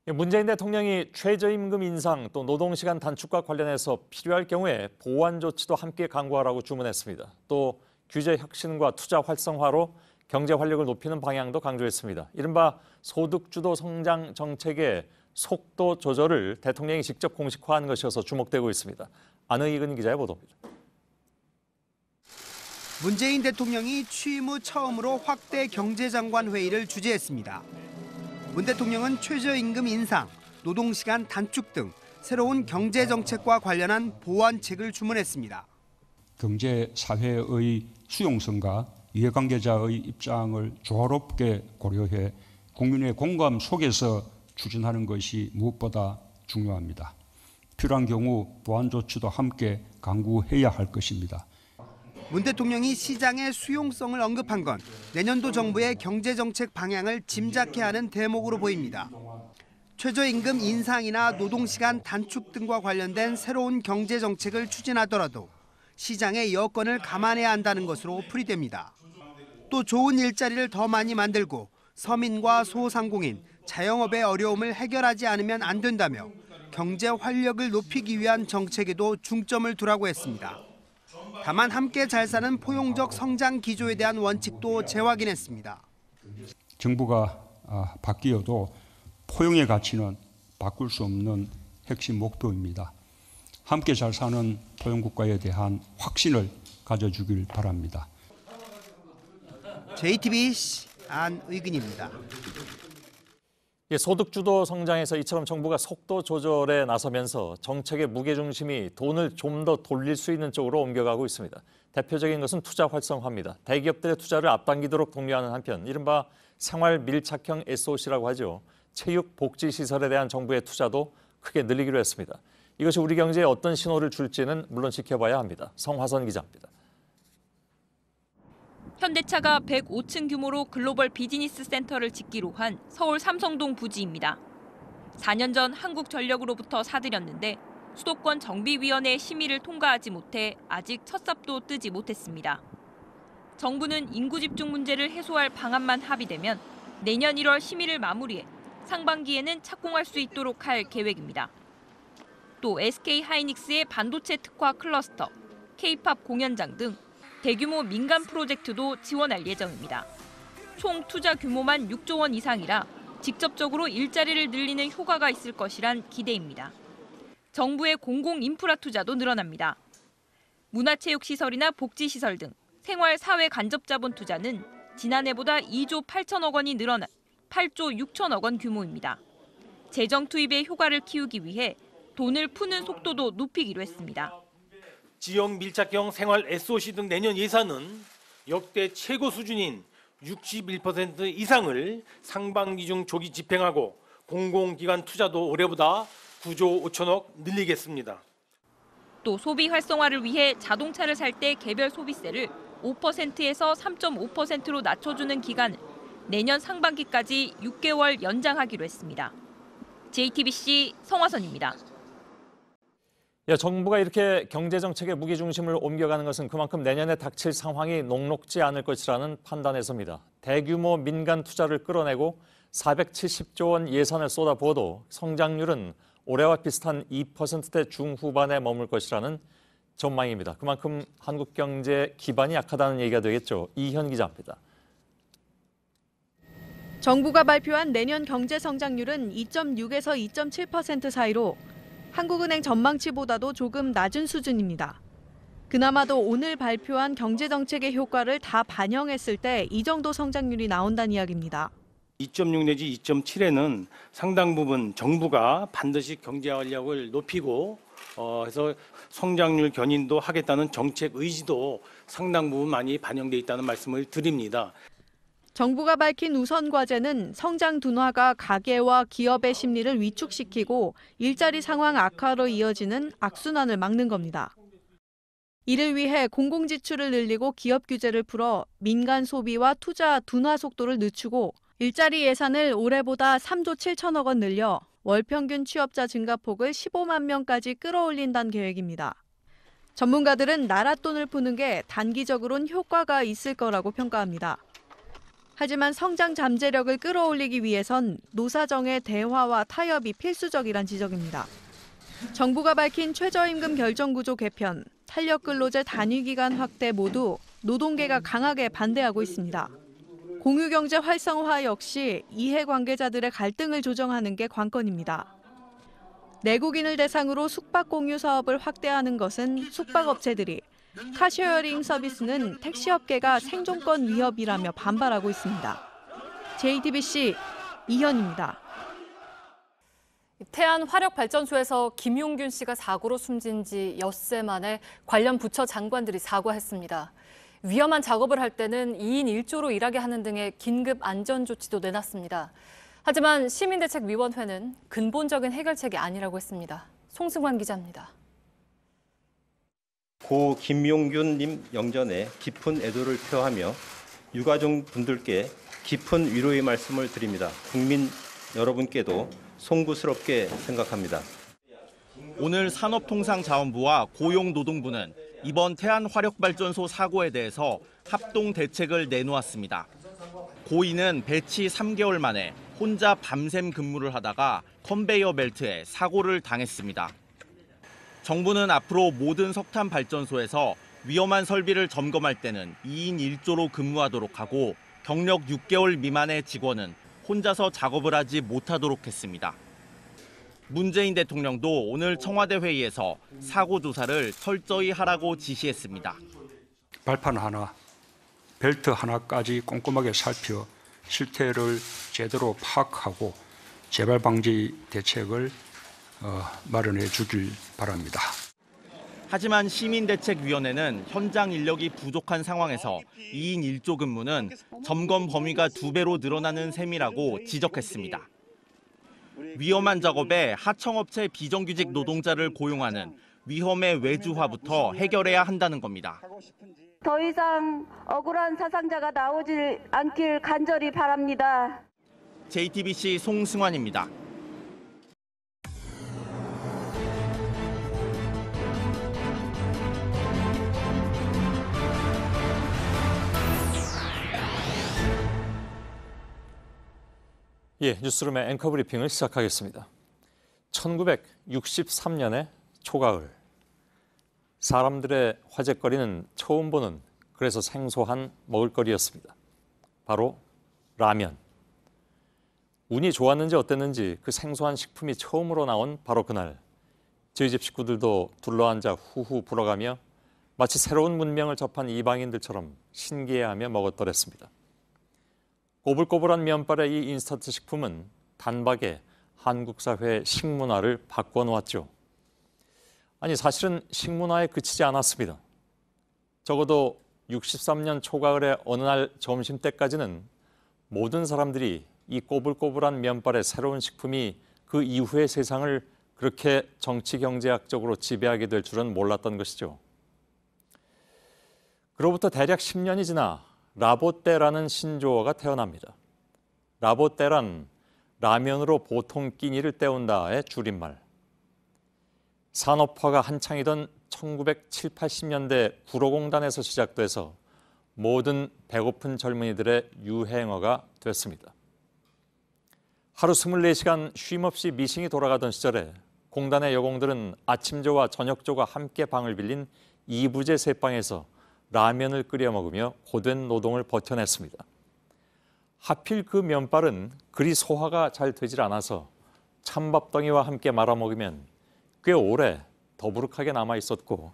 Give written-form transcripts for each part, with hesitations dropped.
문재인 대통령이 최저임금 인상 또 노동시간 단축과 관련해서 필요할 경우에 보완 조치도 함께 강구하라고 주문했습니다. 또 규제 혁신과 투자 활성화로 경제 활력을 높이는 방향도 강조했습니다. 이른바 소득주도 성장 정책의 속도 조절을 대통령이 직접 공식화한 것이어서 주목되고 있습니다. 안의근 기자의 보도입니다. 문재인 대통령이 취임 후 처음으로 확대 경제장관 회의를 주재했습니다. 문 대통령은 최저임금 인상, 노동시간 단축 등 새로운 경제정책과 관련한 보완책을 주문했습니다. 경제 사회의 수용성과 이해관계자의 입장을 조화롭게 고려해 국민의 공감 속에서 추진하는 것이 무엇보다 중요합니다. 필요한 경우 보완 조치도 함께 강구해야 할 것입니다. 문 대통령이 시장의 수용성을 언급한 건 내년도 정부의 경제정책 방향을 짐작케 하는 대목으로 보입니다. 최저임금 인상이나 노동시간 단축 등과 관련된 새로운 경제정책을 추진하더라도 시장의 여건을 감안해야 한다는 것으로 풀이됩니다. 또 좋은 일자리를 더 많이 만들고 서민과 소상공인, 자영업의 어려움을 해결하지 않으면 안 된다며 경제 활력을 높이기 위한 정책에도 중점을 두라고 했습니다. 다만 함께 잘 사는 포용적 성장 기조에 대한 원칙도 재확인했습니다. 정부가 바뀌어도 포용의 가치는 바꿀 수 없는 핵심 목표입니다. 함께 잘 사는 포용국가에 대한 확신을 가져주길 바랍니다. JTBC 안의근입니다. 소득주도 성장에서 이처럼 정부가 속도 조절에 나서면서 정책의 무게중심이 돈을 좀 더 돌릴 수 있는 쪽으로 옮겨가고 있습니다. 대표적인 것은 투자 활성화입니다. 대기업들의 투자를 앞당기도록 독려하는 한편 이른바 생활 밀착형 SOC라고 하죠. 체육, 복지시설에 대한 정부의 투자도 크게 늘리기로 했습니다. 이것이 우리 경제에 어떤 신호를 줄지는 물론 지켜봐야 합니다. 성화선 기자입니다. 현대차가 105층 규모로 글로벌 비즈니스 센터를 짓기로 한 서울 삼성동 부지입니다. 4년 전 한국전력으로부터 사들였는데 수도권 정비위원회 심의를 통과하지 못해 아직 첫 삽도 뜨지 못했습니다. 정부는 인구 집중 문제를 해소할 방안만 합의되면 내년 1월 심의를 마무리해 상반기에는 착공할 수 있도록 할 계획입니다. 또 SK하이닉스의 반도체 특화 클러스터, K-팝 공연장 등 대규모 민간 프로젝트도 지원할 예정입니다. 총 투자 규모만 6조 원 이상이라 직접적으로 일자리를 늘리는 효과가 있을 것이란 기대입니다. 정부의 공공 인프라 투자도 늘어납니다. 문화체육시설이나 복지시설 등 생활 사회 간접 자본 투자는 지난해보다 2조 8천억 원이 늘어나 8조 6천억 원 규모입니다. 재정 투입의 효과를 키우기 위해 돈을 푸는 속도도 높이기로 했습니다. 지역 밀착형 생활 SOC 등 내년 예산은 역대 최고 수준인 61% 이상을 상반기 중 조기 집행하고 공공기관 투자도 올해보다 9조 5천억 늘리겠습니다. 또 소비 활성화를 위해 자동차를 살 때 개별 소비세를 5%에서 3.5%로 낮춰주는 기간을 내년 상반기까지 6개월 연장하기로 했습니다. JTBC 성화선입니다. 정부가 이렇게 경제정책의 무게중심을 옮겨가는 것은 그만큼 내년에 닥칠 상황이 녹록지 않을 것이라는 판단에서입니다. 대규모 민간 투자를 끌어내고 470조 원 예산을 쏟아부어도 성장률은 올해와 비슷한 2%대 중후반에 머물 것이라는 전망입니다. 그만큼 한국 경제 기반이 약하다는 얘기가 되겠죠. 이현 기자입니다. 정부가 발표한 내년 경제 성장률은 2.6에서 2.7% 사이로 한국은행 전망치보다도 조금 낮은 수준입니다. 그나마도 오늘 발표한 경제정책의 효과를 다 반영했을 때 이 정도 성장률이 나온다는 이야기입니다. 2.6 내지 2.7에는 상당 부분 정부가 반드시 경제 활력을 높이고 해서 성장률 견인도 하겠다는 정책 의지도 상당 부분 많이 반영돼 있다는 말씀을 드립니다. 정부가 밝힌 우선 과제는 성장 둔화가 가계와 기업의 심리를 위축시키고 일자리 상황 악화로 이어지는 악순환을 막는 겁니다. 이를 위해 공공지출을 늘리고 기업 규제를 풀어 민간 소비와 투자 둔화 속도를 늦추고 일자리 예산을 올해보다 3조 7천억 원 늘려 월평균 취업자 증가폭을 15만 명까지 끌어올린다는 계획입니다. 전문가들은 나라 돈을 푸는 게 단기적으로는 효과가 있을 거라고 평가합니다. 하지만 성장 잠재력을 끌어올리기 위해선 노사정의 대화와 타협이 필수적이란 지적입니다. 정부가 밝힌 최저임금 결정구조 개편, 탄력근로제 단위기간 확대 모두 노동계가 강하게 반대하고 있습니다. 공유경제 활성화 역시 이해관계자들의 갈등을 조정하는 게 관건입니다. 내국인을 대상으로 숙박공유 사업을 확대하는 것은 숙박업체들이, 카쉐어링 서비스는 택시업계가 생존권 위협이라며 반발하고 있습니다. JTBC 이현입니다. 태안 화력발전소에서 김용균 씨가 사고로 숨진 지 엿새 만에 관련 부처 장관들이 사과했습니다. 위험한 작업을 할 때는 2인 1조로 일하게 하는 등의 긴급 안전조치도 내놨습니다. 하지만 시민대책위원회는 근본적인 해결책이 아니라고 했습니다. 송승환 기자입니다. 고 김용균님 영전에 깊은 애도를 표하며 유가족 분들께 깊은 위로의 말씀을 드립니다. 국민 여러분께도 송구스럽게 생각합니다. 오늘 산업통상자원부와 고용노동부는 이번 태안 화력발전소 사고에 대해서 합동 대책을 내놓았습니다. 고인은 배치 3개월 만에 혼자 밤샘 근무를 하다가 컨베이어 벨트에 사고를 당했습니다. 정부는 앞으로 모든 석탄 발전소에서 위험한 설비를 점검할 때는 2인 1조로 근무하도록 하고 경력 6개월 미만의 직원은 혼자서 작업을 하지 못하도록 했습니다. 문재인 대통령도 오늘 청와대 회의에서 사고 조사를 철저히 하라고 지시했습니다. 발판 하나, 벨트 하나까지 꼼꼼하게 살펴 실태를 제대로 파악하고 재발 방지 대책을 마련해 주길 바랍니다. 하지만 시민대책위원회는 현장 인력이 부족한 상황에서 2인 1조 근무는 점검 범위가 2배로 늘어나는 셈이라고 지적했습니다. 위험한 작업에 하청업체 비정규직 노동자를 고용하는 위험의 외주화부터 해결해야 한다는 겁니다. 더 이상 억울한 사상자가 나오지 않길 간절히 바랍니다. JTBC 송승환입니다. 예, 뉴스룸의 앵커 브리핑을 시작하겠습니다. 1963년의 초가을. 사람들의 화제거리는 처음 보는, 그래서 생소한 먹을거리였습니다. 바로 라면. 운이 좋았는지 어땠는지 그 생소한 식품이 처음으로 나온 바로 그날, 저희 집 식구들도 둘러앉아 후후 불어가며 마치 새로운 문명을 접한 이방인들처럼 신기해하며 먹었더랬습니다. 꼬불꼬불한 면발의 이 인스턴트 식품은 단박에 한국 사회의 식문화를 바꿔놓았죠. 아니, 사실은 식문화에 그치지 않았습니다. 적어도 63년 초가을의 어느 날 점심때까지는 모든 사람들이 이 꼬불꼬불한 면발의 새로운 식품이 그 이후의 세상을 그렇게 정치경제학적으로 지배하게 될 줄은 몰랐던 것이죠. 그로부터 대략 10년이 지나 라보떼라는 신조어가 태어납니다. 라보떼란 라면으로 보통 끼니를 때운다의 줄임말. 산업화가 한창이던 1970, 80년대 구로공단에서 시작돼서 모든 배고픈 젊은이들의 유행어가 됐습니다. 하루 24시간 쉼없이 미싱이 돌아가던 시절에 공단의 여공들은 아침조와 저녁조가 함께 방을 빌린 이부제 새방에서 라면을 끓여 먹으며 고된 노동을 버텨냈습니다. 하필 그 면발은 그리 소화가 잘 되질 않아서 찬밥덩이와 함께 말아 먹으면 꽤 오래 더부룩하게 남아 있었고,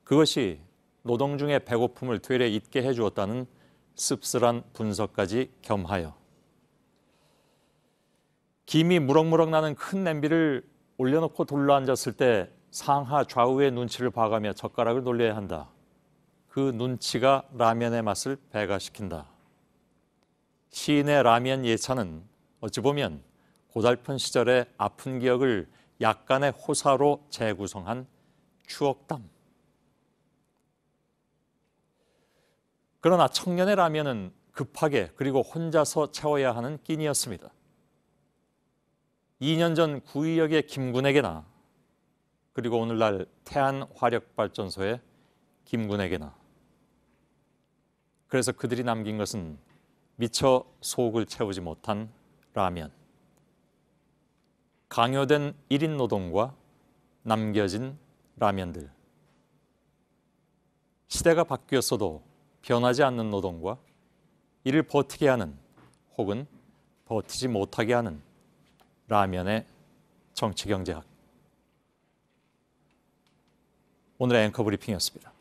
그것이 노동 중의 배고픔을 되레 잊게 해주었다는 씁쓸한 분석까지 겸하여 김이 무럭무럭 나는 큰 냄비를 올려놓고 둘러앉았을 때 상하 좌우의 눈치를 봐가며 젓가락을 돌려야 한다. 그 눈치가 라면의 맛을 배가시킨다. 시인의 라면 예찬은 어찌 보면 고달픈 시절의 아픈 기억을 약간의 호사로 재구성한 추억담. 그러나 청년의 라면은 급하게 그리고 혼자서 채워야 하는 끼니였습니다. 2년 전 구의역의 김군에게나, 그리고 오늘날 태안 화력발전소의 김군에게나. 그래서 그들이 남긴 것은 미처 속을 채우지 못한 라면. 강요된 1인 노동과 남겨진 라면들. 시대가 바뀌었어도 변하지 않는 노동과 이를 버티게 하는 혹은 버티지 못하게 하는 라면의 정치경제학. 오늘의 앵커 브리핑이었습니다.